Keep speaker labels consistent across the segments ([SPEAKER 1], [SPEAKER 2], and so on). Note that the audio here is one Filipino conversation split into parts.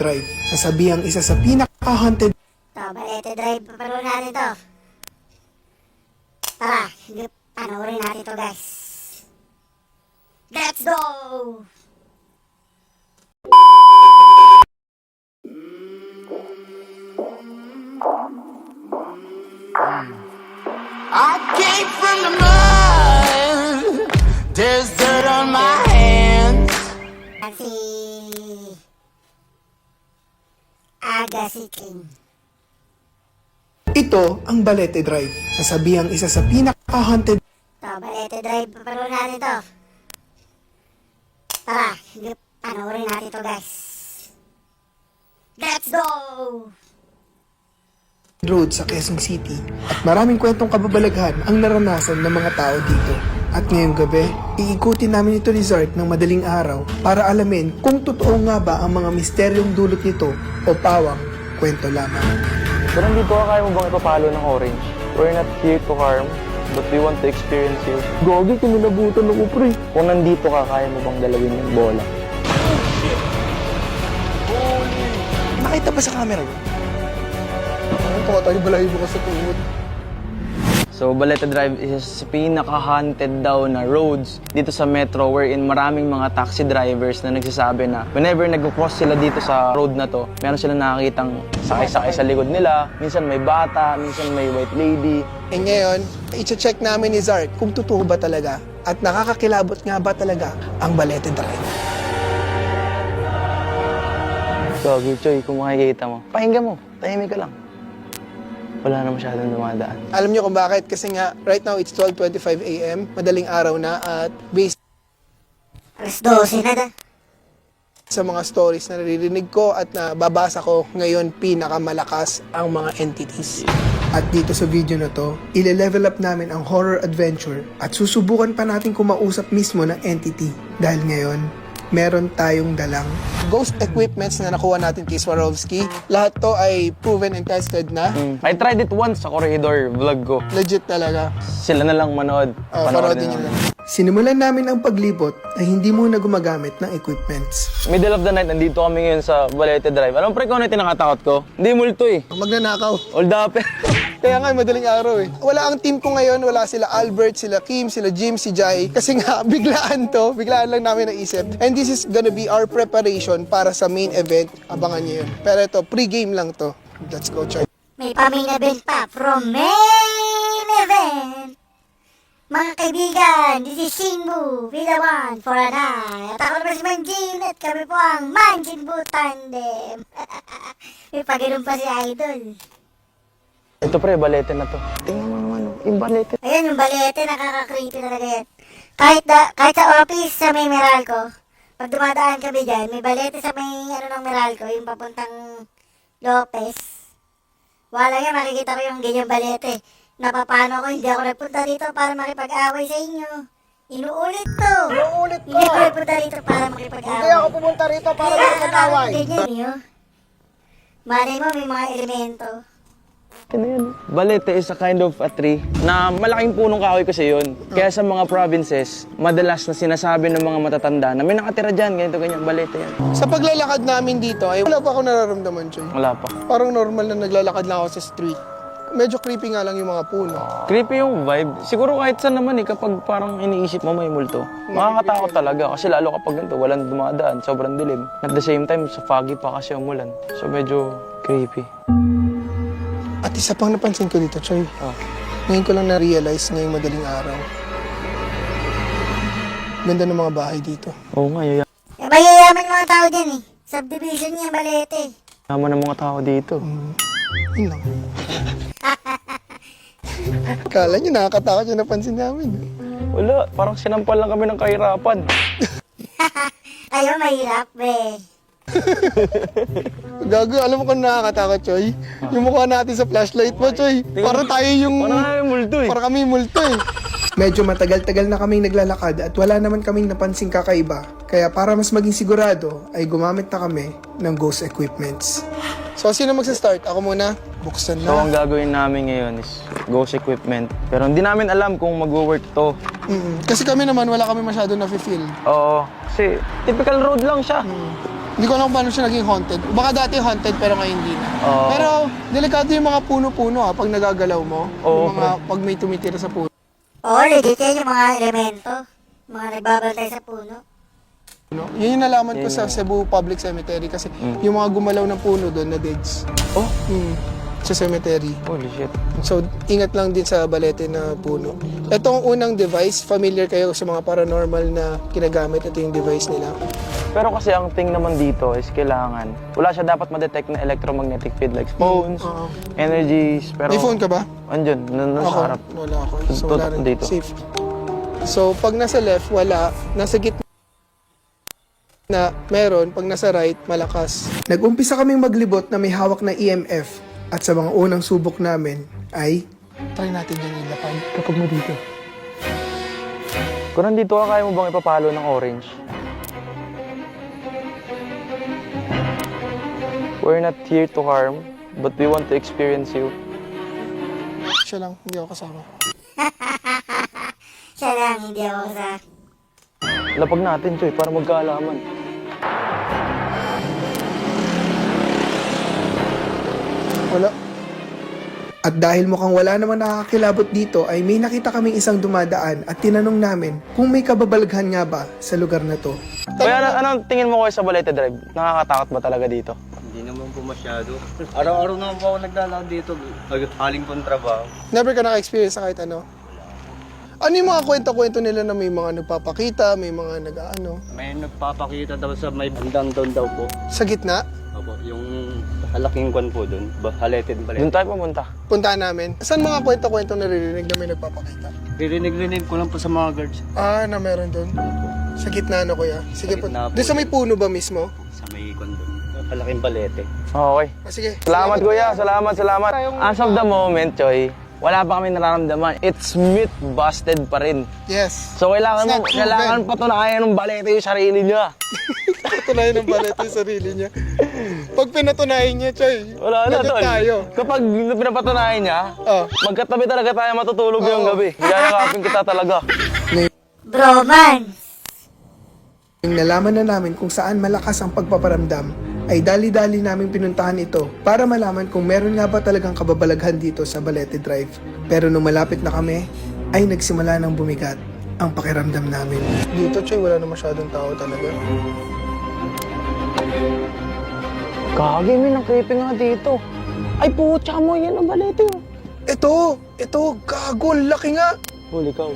[SPEAKER 1] Drive. Nasabihang isa sa pinaka-haunted
[SPEAKER 2] Balete Drive, paparoon natin to. Tara, panoorin natin to guys. Let's go!
[SPEAKER 3] I came from the mud. There's dirt on my hands.
[SPEAKER 2] Si Agasiking.
[SPEAKER 1] Ito ang Balete Drive. Nasabihang isa sa pinaka-haunted
[SPEAKER 2] Balete Drive, paparoon natin to. Tara, panoorin natin to guys. Let's go!
[SPEAKER 1] road sa Quezon City at maraming kwentong kababalaghan ang naranasan ng mga tao dito. At ngayong gabi, iikutin namin ito ni Zart ng madaling araw para alamin kung totoo nga ba ang mga misteryong dulot nito o pawang kwento lamang.
[SPEAKER 4] Pero nandito ka, kaya mo bang ipapalo ng orange? We're not here to harm, but we want to experience you. Gogi, kuminabutan ako, pre. Kung nandito ka, kaya mo bang dalawin yung bola?
[SPEAKER 1] Nakita ba sa camera mo? Ano pa tayo balahibo ka sa tuhod?
[SPEAKER 4] So, Balete Drive is pinaka-haunted daw na roads dito sa metro wherein maraming mga taxi drivers na nagsasabi na whenever nag-cross sila dito sa road na to, meron silang nakakitang sakay-sakay sa likod nila. Minsan may bata, minsan may white lady.
[SPEAKER 1] E ngayon, i-check namin ni Zart kung totoo ba talaga at nakakakilabot nga ba talaga ang Balete Drive.
[SPEAKER 4] Gogi, Choy, kung makikita mo, pakinggan mo, tahimik ka lang. Wala na masyadong dumadaan.
[SPEAKER 1] Alam niyo kung bakit? Kasi nga, right now it's 12:25 a.m. Madaling araw na at based
[SPEAKER 2] Alas 12 na da.
[SPEAKER 1] sa mga stories na naririnig ko at nababasa ko ngayon, pinakamalakas ang mga entities. At dito sa video na to, ile-level up namin ang horror adventure at susubukan pa natin kumausap mismo ng entity dahil ngayon, meron tayong dalang ghost equipments na nakuha natin kay Swarovski. Lahat to ay proven and tested na.
[SPEAKER 4] I tried it once sa corridor vlog ko.
[SPEAKER 1] Legit talaga.
[SPEAKER 4] Sila na lang manood.
[SPEAKER 1] Panoodin nyo lang. Sinimulan namin ang paglibot ay hindi muna gumagamit ng equipments.
[SPEAKER 4] Middle of the night, nandito kami ngayon sa Balete Drive. Alam pre, kung ano yung tinakatakot ko? Hindi multo eh.
[SPEAKER 1] Magnanakaw.
[SPEAKER 4] Old up eh.
[SPEAKER 1] Kaya nga, madaling araw eh. Wala ang team ko ngayon, wala sila Albert, sila Kim, sila Jim, si Jai. Kasi nga, biglaan lang namin naisip. And this is gonna be our preparation para sa main event. Abangan nyo yun. Pero ito, pre-game lang to. Let's go, Char.
[SPEAKER 2] May pa-main event pa from main event. Mga kaibigan, this is Shinbu, with the one for a night. At ako naman si Manjin at kami po ang Manjinbu Tandem. May pag-inom pa si Idol.
[SPEAKER 4] Ito pre, balete na to. Tingnan mo naman, yung balete.
[SPEAKER 2] Ayan, yung balete, nakaka-creepy talaga yan. Kahit sa office, sa may Meralco, pag dumadaan kami dyan, may balete sa may ng Meralco, yung papuntang Lopez. Wala yan, makikita ko yung ganyang balete. Napapano ko, hindi ako nagpunta dito para makipag-away sa inyo. Inuulit to.
[SPEAKER 1] Inuulit
[SPEAKER 2] Hindi ako nagpunta dito para makipag-away.
[SPEAKER 1] Hindi ako pumunta rito para makipag-away.
[SPEAKER 2] Ganyan yun. Malay mo, may mga elemento.
[SPEAKER 4] Ano yan? Balete is a kind of a tree na malaking punong kahoy kasi yun. Kaya sa mga provinces, madalas na sinasabi ng mga matatanda na may nakatira dyan, ganito, ganyan, balete yan.
[SPEAKER 1] Sa paglalakad namin dito, ay wala pa ako nararamdaman, Choy.
[SPEAKER 4] Wala pa.
[SPEAKER 1] Parang normal na naglalakad lang ako sa street. Medyo creepy nga lang yung mga puno.
[SPEAKER 4] Creepy yung vibe. Siguro kahit saan naman eh, kapag parang iniisip mo may multo. Makakatakot talaga kasi lalo kapag ganito, walang dumadaan, sobrang dilim. At the same time, sa foggy pa kasi umulan. So medyo creepy.
[SPEAKER 1] At isa pang napansin ko dito, Choy. Ngayon ko lang na-realize ngayong madaling araw. Ganda ng mga bahay dito.
[SPEAKER 4] Oo nga, yaya.
[SPEAKER 2] Mayayaman yung mga tao dyan eh. Subdivision niya, balete.
[SPEAKER 4] Naman ng mga tao dito.
[SPEAKER 1] Yun lang. Kala nyo, nakakatakot yung napansin namin.
[SPEAKER 4] Wala, parang sinampal lang kami ng kahirapan.
[SPEAKER 2] Ayaw, mahirap, be.
[SPEAKER 1] Gago, alam mo kung nakakatakot, Choy? Yung mukha natin sa flashlight mo, Choy. Parang tayo yung...
[SPEAKER 4] Parang kami multo eh.
[SPEAKER 1] Parang kami multo eh. Medyo matagal-tagal na kaming naglalakad at wala naman kaming napansing kakaiba. Kaya para mas maging sigurado, ay gumamit na kami ng ghost equipments. So, sino magsa-start? Ako muna. Buksan
[SPEAKER 4] So, ang
[SPEAKER 1] na.
[SPEAKER 4] gagawin namin ngayon is ghost equipment. Pero hindi namin alam kung mag-work to.
[SPEAKER 1] Kasi kami naman, wala kami masyado na-feel.
[SPEAKER 4] Oo, kasi typical road lang siya.
[SPEAKER 1] Hindi ko alam kung paano siya naging haunted. Baka dati haunted pero ngayon hindi na.
[SPEAKER 4] Oo.
[SPEAKER 1] Pero delikado yung mga puno-puno pag nagagalaw mo.
[SPEAKER 4] Oo,
[SPEAKER 1] Yung mga pag may tumitira sa puno.
[SPEAKER 2] Oo, legit yan yung mga elemento. Mga nagbabantay sa puno.
[SPEAKER 1] Yun yung nalaman ko sa Cebu Public Cemetery kasi yung mga gumalaw ng puno doon na deads.
[SPEAKER 4] Oh,
[SPEAKER 1] Sa cemetery.
[SPEAKER 4] holy shit.
[SPEAKER 1] So, ingat lang din sa balete na puno. Ito ang unang device. Familiar kayo sa mga paranormal na ginagamit. Ito yung device nila.
[SPEAKER 4] Pero kasi ang thing naman dito is kailangan, wala siya dapat ma-detect na electromagnetic field like phones,
[SPEAKER 1] Oo.
[SPEAKER 4] energies, pero...
[SPEAKER 1] May phone ka ba?
[SPEAKER 4] Andyan, nasa
[SPEAKER 1] Ako,
[SPEAKER 4] harap.
[SPEAKER 1] wala ako. So,
[SPEAKER 4] Tutok
[SPEAKER 1] wala rin.
[SPEAKER 4] dito.
[SPEAKER 1] Safe. So, pag nasa left, wala. Nasa gitna na meron. Pag nasa right, malakas. Nag-umpisa kaming maglibot na may hawak na EMF. At sa mga unang subok namin ay... Try natin yung ilapan kapag mo dito.
[SPEAKER 4] Kung nandito ka, kaya mo bang ipapalo ng orange? We're not here to harm, but we want to experience you.
[SPEAKER 1] Siya lang, hindi ako kasama.
[SPEAKER 2] Siya lang, hindi ako sa...
[SPEAKER 4] Lapag natin, Choy, para magkaalaman.
[SPEAKER 1] Wala. At dahil mukhang wala namang nakakilabot dito ay may nakita kaming isang dumadaan at tinanong namin kung may kababalaghan nga ba sa lugar na to.
[SPEAKER 4] Kaya anong tingin mo kayo sa Balete Drive? Nakakatakot ba talaga dito?
[SPEAKER 5] Hindi naman po masyado. Araw-araw naman po ako naglalakad dito. Haling pong trabaho.
[SPEAKER 1] Never ka naka-experience sa kahit ano? Ano yung mga kwento-kwento nila na may mga nagpapakita, may mga nag-ano?
[SPEAKER 5] May nagpapakita daw sa may bandang doon daw po.
[SPEAKER 1] Sa gitna?
[SPEAKER 5] Opo, yung halaking kwan po doon. Haletin pala.
[SPEAKER 4] Doon tayo pumunta.
[SPEAKER 1] Puntahan namin. Saan mga kwento-kwento naririnig na may nagpapakita?
[SPEAKER 5] Ririnig ko lang po sa mga guards.
[SPEAKER 1] Ah, na meron doon. Sa gitna na kuya. Sige po.
[SPEAKER 5] gitna po.
[SPEAKER 1] Doon sa may puno ba mismo?
[SPEAKER 5] Sa may kwan doon. Halaking balete.
[SPEAKER 4] Okay.
[SPEAKER 1] Ah, sige.
[SPEAKER 4] Salamat, kuya. Salamat. As of the moment, Choy, wala pa kami nararamdaman. It's myth busted pa rin.
[SPEAKER 1] Yes.
[SPEAKER 4] So kailangan
[SPEAKER 1] It's
[SPEAKER 4] mo,
[SPEAKER 1] not proven.
[SPEAKER 4] kailangan patunayan ng Balete yung sarili niya.
[SPEAKER 1] Patunayan ng balete yung sarili niya. Pag pinatunayan niya, Choy,
[SPEAKER 4] Wala na,
[SPEAKER 1] lagot
[SPEAKER 4] tol.
[SPEAKER 1] tayo.
[SPEAKER 4] Kapag pinapatunayan niya,
[SPEAKER 1] Oh.
[SPEAKER 4] magkatabi talaga tayo matutulog yung
[SPEAKER 1] Oo.
[SPEAKER 4] gabi. Gagakapin kita talaga.
[SPEAKER 2] Bromance!
[SPEAKER 1] Nung nalaman na namin kung saan malakas ang pagpaparamdam, ay dali-dali namin pinuntahan ito para malaman kung meron nga ba talagang kababalaghan dito sa Balete Drive. Pero nung malapit na kami, ay nagsimula ng bumigat ang pakiramdam namin. Dito, Choy, wala na masyadong tao talaga.
[SPEAKER 4] Kagi, may nang creepy nga dito. Ay, putya mo, yan ang Balete.
[SPEAKER 1] Ito, gago, ang laki nga.
[SPEAKER 4] Huli ka.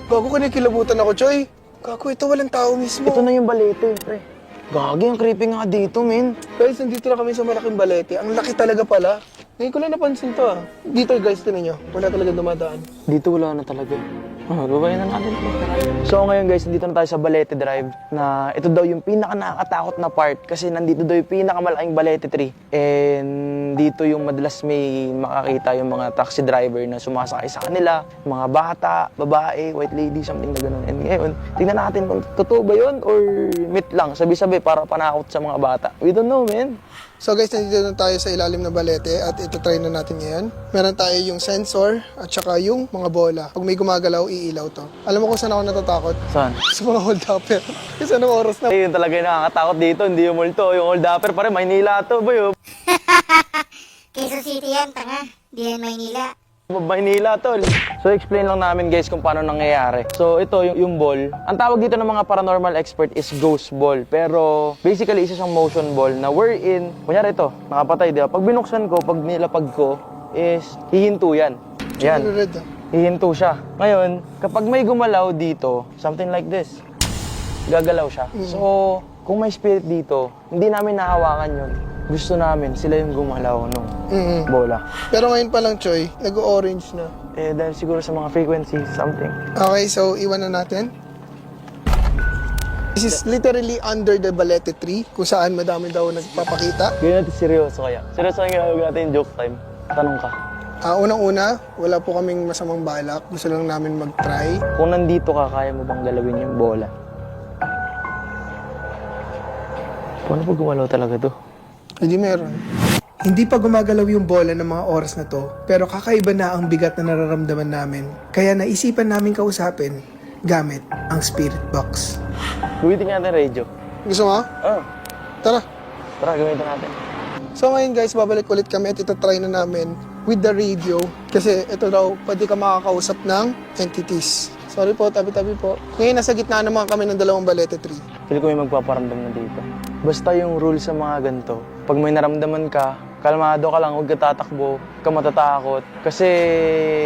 [SPEAKER 1] Gago, kinikilabutan ako, Choy. Gago, ito walang tao mismo.
[SPEAKER 4] Ito na yung Balete, pre. Gagi, ang creepy nga dito, men.
[SPEAKER 1] Guys, nandito na kami sa malaking balete. Ang laki talaga pala. Ngayon ko lang napansin to Dito guys, tinan nyo. Wala talaga dumadaan.
[SPEAKER 4] Dito wala na talaga. Babayin na natin. So ngayon guys, nandito na tayo sa Balete Drive na ito daw yung pinaka nakakatakot na part kasi nandito daw yung pinakamalaking Balete tree. And dito yung madalas may makakita yung mga taxi driver na sumasakay sa kanila, mga bata, babae, white lady, something na gano'n. And ngayon, tingnan natin kung totoo ba yun or myth lang, sabi-sabi para panakot sa mga bata. We don't know, man.
[SPEAKER 1] So guys, nandito na tayo sa ilalim ng balete at ito try na natin ngayon. Meron tayo yung sensor at saka yung mga bola. Pag may gumagalaw, iilaw to. Alam mo kung saan ako natatakot?
[SPEAKER 4] Saan?
[SPEAKER 1] Sa mga hold-upper. Kasi anong oras na?
[SPEAKER 4] Ayun talaga yung nakakatakot dito, hindi yung multo. Yung old upper pa rin, Maynila to, boy.
[SPEAKER 2] Quezon City yan, tanga. Di yan Maynila.
[SPEAKER 4] Maynila, tol. So, explain lang namin, guys, kung paano nangyayari. So, ito, yung ball. Ang tawag dito ng mga paranormal expert is ghost ball. Pero, basically, isa siyang motion ball na wherein, kunyari ito, nakapatay, di ba? Pag binuksan ko, pag nilapag ko, is hihinto yan. Yan.
[SPEAKER 1] Red ah.
[SPEAKER 4] Hihinto siya. Ngayon, kapag may gumalaw dito, something like this, gagalaw siya. So, kung may spirit dito, hindi namin nahawakan yun. Gusto namin, sila yung gumalaw nung bola.
[SPEAKER 1] Pero ngayon pa lang, Choy, nag-orange na.
[SPEAKER 4] Eh, dahil siguro sa mga frequency, something.
[SPEAKER 1] Okay, so iwan na natin. This is literally under the balete tree, kung saan madami daw nagpapakita.
[SPEAKER 4] Gawin natin seryoso kaya. Seryoso ang ginagawa natin yung joke time. Tanong ka.
[SPEAKER 1] Unang-una, wala po kaming masamang balak. Gusto lang namin mag-try.
[SPEAKER 4] Kung nandito ka, kaya mo bang galawin yung bola? Paano pag gumalaw talaga to?
[SPEAKER 1] Hindi meron. Hindi pa gumagalaw yung bola ng mga oras na to, pero kakaiba na ang bigat na nararamdaman namin. Kaya naisipan namin kausapin gamit ang spirit box.
[SPEAKER 4] Gamitin nga natin radio.
[SPEAKER 1] Gusto mo?
[SPEAKER 4] Ah,
[SPEAKER 1] Tara.
[SPEAKER 4] tara, gamitin natin.
[SPEAKER 1] So ngayon guys, babalik ulit kami at itatry na namin with the radio. Kasi ito daw, pwede ka makakausap ng entities. Sorry po, tabi-tabi po. Ngayon, nasa gitna naman kami ng dalawang balete tree.
[SPEAKER 4] Feel ko may magpaparamdam na dito. Basta yung rule sa mga ganito, pag may naramdaman ka, kalmado ka lang, huwag ka tatakbo, huwag ka matatakot. Kasi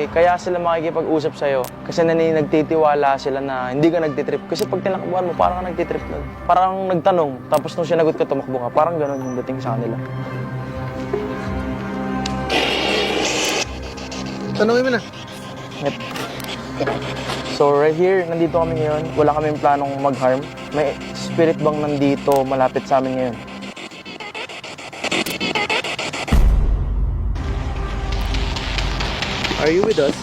[SPEAKER 4] kaya sila makikipag-usap sa'yo. Kasi nagtitiwala sila na hindi ka nagtitrip. Kasi pag tinakbuhan mo, parang ka nagtitrip nun. Parang nagtanong, tapos nung sinagot ka, tumakbo ka. Parang ganun yung dating sa kanila.
[SPEAKER 1] Tanungin mo na.
[SPEAKER 4] Yep. So right here, nandito kami ngayon. Wala kaming planong mag-harm. May spirit bang nandito malapit sa amin ngayon? Are you with us?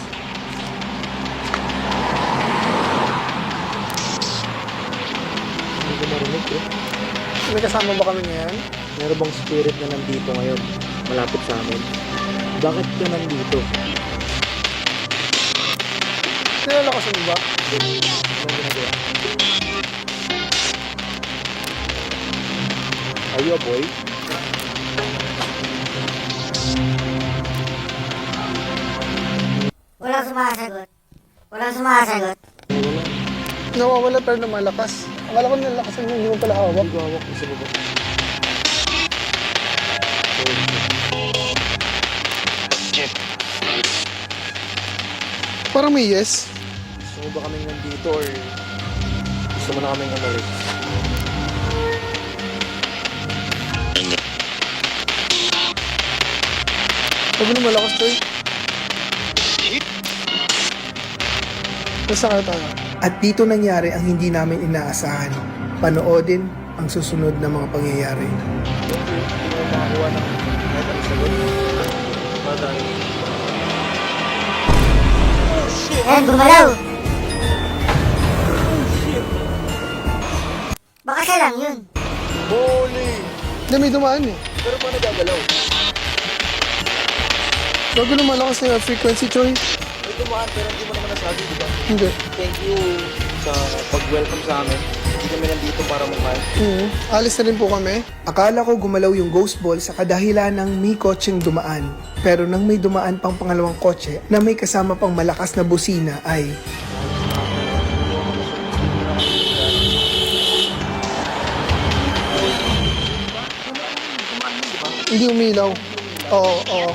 [SPEAKER 4] Hindi ko marinig eh.
[SPEAKER 1] May kasama ba kami ngayon?
[SPEAKER 4] Meron bang spirit na nandito ngayon? Malapit sa amin? Bakit ka nandito?
[SPEAKER 1] Nilalakas mo ba?
[SPEAKER 4] Anong ginagawa? Are you a boy?
[SPEAKER 2] Walang sumasagot. Walang sumasagot.
[SPEAKER 1] Nawawala pero lumalakas. Akala ko nilalakas mo, hindi mo pala hawak.
[SPEAKER 4] Hawak mo sa baba.
[SPEAKER 1] Parang may yes.
[SPEAKER 4] Gusto mo ba kaming nandito or gusto mo na kaming umalis?
[SPEAKER 1] Huwag mo lumalakas, Choy. Basta kayo tayo. At dito nangyari ang hindi namin inaasahan. Panoodin ang susunod na mga pangyayari.
[SPEAKER 4] Hindi mo makakuha ng kahit ang sagot. Batay.
[SPEAKER 2] Ayan, gumalaw! Baka siya lang yun.
[SPEAKER 4] Holy!
[SPEAKER 1] Hindi, may dumaan eh.
[SPEAKER 4] Pero paano gagalaw?
[SPEAKER 1] Bago lumalakas na yung frequency, Choy.
[SPEAKER 4] May dumaan pero hindi mo naman nasabi, di ba?
[SPEAKER 1] Hindi.
[SPEAKER 4] Thank you sa pag-welcome sa amin. Hindi kami nandito para mukha.
[SPEAKER 1] Alis na rin po kami. Akala ko gumalaw yung ghost ball sa kadahilan ng may kotseng dumaan. Pero nang may dumaan pang pangalawang kotse na may kasama pang malakas na busina ay... Hindi umilaw. Oo, oo.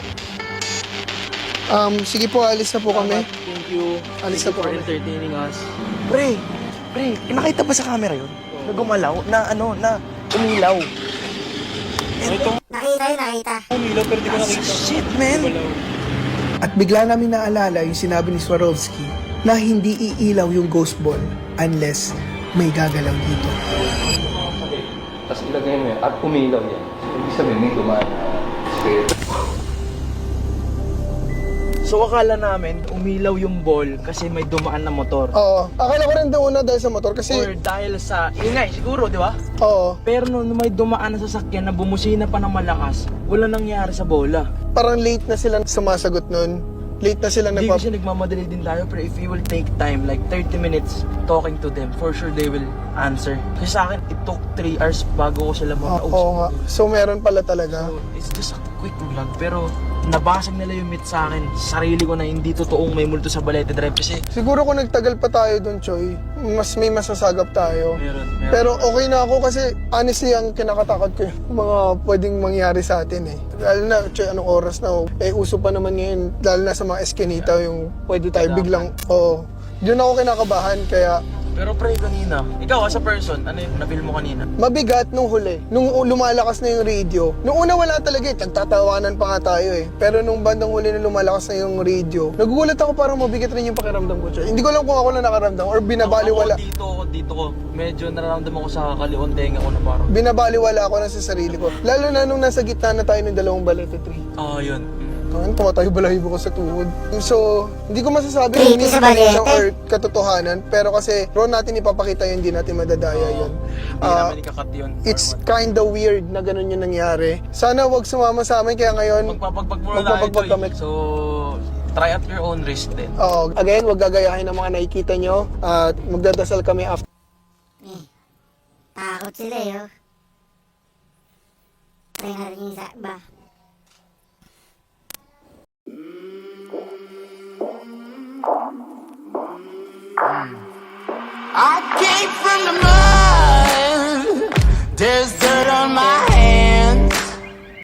[SPEAKER 1] Sige po, alis na po kami.
[SPEAKER 4] Thank you.
[SPEAKER 1] Alis na po
[SPEAKER 4] For
[SPEAKER 1] kami.
[SPEAKER 4] entertaining us. Pre, nakita ba sa camera yun? Na gumalaw, na umilaw.
[SPEAKER 2] Nakita yun, nakita.
[SPEAKER 5] Umilaw pero di ko nakita.
[SPEAKER 4] Shit, man!
[SPEAKER 1] At bigla namin naalala yung sinabi ni Swarovski na hindi iilaw yung ghost ball unless may gagalaw dito.
[SPEAKER 5] Tapos ilagay mo yan at umilaw yan. Ibig sabihin may dumaan na spirit.
[SPEAKER 4] So akala namin, umilaw yung ball kasi may dumaan na motor.
[SPEAKER 1] Oo. Akala ko rin doon una dahil sa motor
[SPEAKER 4] Or
[SPEAKER 1] kasi...
[SPEAKER 4] dahil sa, ingay, siguro, di ba?
[SPEAKER 1] Oo.
[SPEAKER 4] Pero nung may dumaan na sasakyan na bumusina pa ng malakas, wala nangyari sa bola.
[SPEAKER 1] Parang late na silang sumasagot nun. Late na silang
[SPEAKER 4] Hindi kasi nagmamadali din tayo, pero if you will take time, like 30 minutes talking to them, for sure they will answer. Kasi sa akin, it took 3 hours bago ko sila makausap.
[SPEAKER 1] Oo nga. So meron pala talaga.
[SPEAKER 4] So, it's just a quick vlog, pero nabasag nila yung myth sa akin. Sarili ko na hindi totoong may multo sa Balete Drive kasi
[SPEAKER 1] Siguro kung nagtagal pa tayo dun, Choy, mas may masasagap tayo.
[SPEAKER 4] meron.
[SPEAKER 1] Pero okay na ako kasi honestly ang kinakatakot ko yung mga pwedeng mangyari sa atin eh. Lalo na, Choy, anong oras na? Uso pa naman ngayon, lalo na sa mga eskinita, yung pwede tayo biglang, oo. Yun ako kinakabahan, kaya
[SPEAKER 4] Pero pre, kanina, ikaw as a person, ano yung na-feel mo kanina?
[SPEAKER 1] mabigat nung huli. Nung lumalakas na yung radio. Nung una wala talaga eh, nagtatawanan pa nga tayo eh. Pero nung bandang huli na lumalakas na yung radio, nagugulat ako parang mabigat rin yung pakiramdam ko. Choy. Hindi ko alam kung ako lang nakaramdam or binabaliwala.
[SPEAKER 4] Dito ko. Medyo nararamdaman ko sa kaliwang tenga ko na parang,
[SPEAKER 1] Binabaliwala ako na sa sarili ko. Lalo na nung nasa gitna na tayo ng dalawang balete tree.
[SPEAKER 4] yun.
[SPEAKER 1] Ngayon, tumatayo balahibo ko sa tuhod. So, hindi ko masasabi
[SPEAKER 2] Tree
[SPEAKER 1] kung
[SPEAKER 2] sa
[SPEAKER 1] minsan
[SPEAKER 2] balete?
[SPEAKER 1] or katotohanan. Pero kasi, ron natin ipapakita yun, hindi natin madadaya yun.
[SPEAKER 4] Hindi namin ikakat yun.
[SPEAKER 1] It's kinda weird na ganun yung nangyari. Sana wag sumama sa amin, kaya ngayon,
[SPEAKER 4] Magpapagpag mo na
[SPEAKER 1] magpapagpag kami.
[SPEAKER 4] So, try at your own risk din.
[SPEAKER 1] again, wag gagayahin ng mga nakikita nyo. At magdadasal kami after.
[SPEAKER 2] Takot sila eh, oh. Try natin yung isa, ba?
[SPEAKER 3] I came from the mud. There's dirt on my